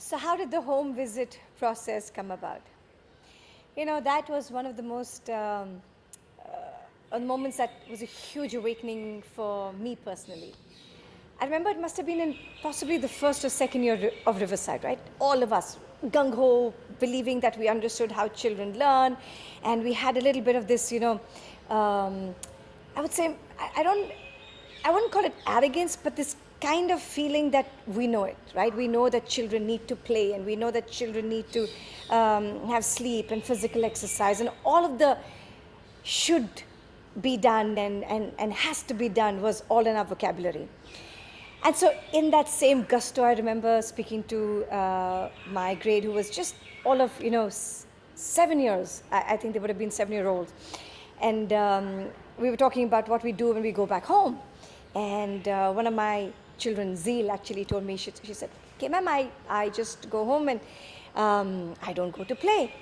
So how did the home visit process come about? That was one of the most moments that was a huge awakening for me personally. I remember it must have been in possibly the first or second year of Riverside, right? All of us, gung-ho, believing that we understood how children learn, and we had a little bit of this, I would say, I wouldn't call it arrogance, but this kind of feeling that we know it, right? We know that children need to play, and we know that children need to have sleep and physical exercise, and all of the should be done and has to be done was all in our vocabulary. And so in that same gusto, I remember speaking to my grade, who was just all of, 7 years. I think they would have been 7-year-olds. And we were talking about what we do when we go back home. And one of my children, Zeel, actually told me, she said, okay, ma'am, I just go home and I don't go to play.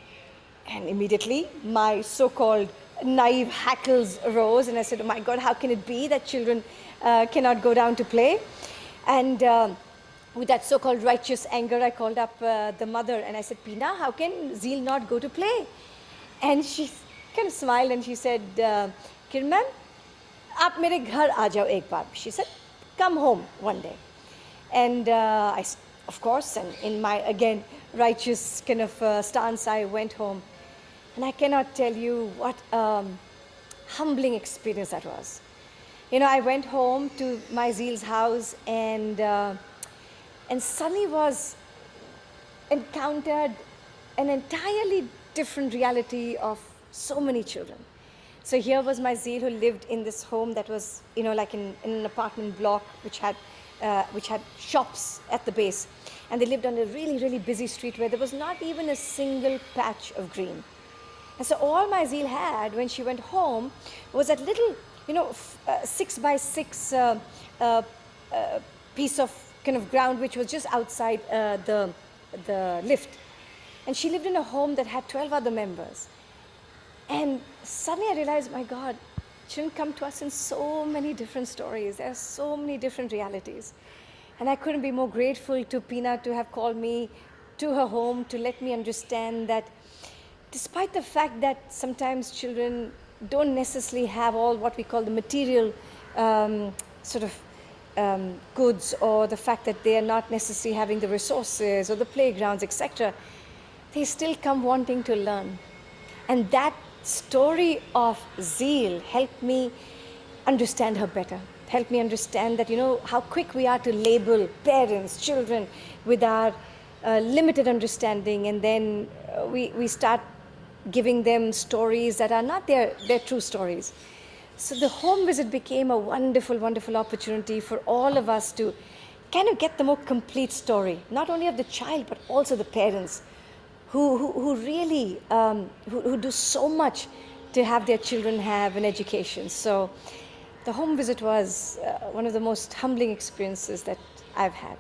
And immediately my so-called naive hackles arose, and I said, oh my God, how can it be that children cannot go down to play? And with that so-called righteous anger, I called up the mother and I said, Peena, how can Zeel not go to play? And she kind of smiled and she said, Kiran ma'am, aap mere ghar aa jao ek baar. She said, come home one day. And I, of course, and in my, again, righteous kind of stance, I went home. And I cannot tell you what humbling experience that was. I went home to my Zeel's house and suddenly was encountered an entirely different reality of so many children. So here was my Zeel, who lived in this home that was, like in an apartment block which had shops at the base. And they lived on a really, really busy street where there was not even a single patch of green. And so all my Zeel had when she went home was that little, 6x6 piece of kind of ground which was just outside the lift. And she lived in a home that had 12 other members. And suddenly I realized, my God, children come to us in so many different stories. There are so many different realities. And I couldn't be more grateful to Peena to have called me to her home to let me understand that despite the fact that sometimes children don't necessarily have all what we call the material goods, or the fact that they are not necessarily having the resources or the playgrounds, etc., they still come wanting to learn. And that story of Zeel helped me understand her better, helped me understand that, how quick we are to label parents, children with our limited understanding, and then we start giving them stories that are not their true stories. So the home visit became a wonderful, wonderful opportunity for all of us to kind of get the more complete story, not only of the child, but also the parents who really who do so much to have their children have an education. So the home visit was one of the most humbling experiences that I've had.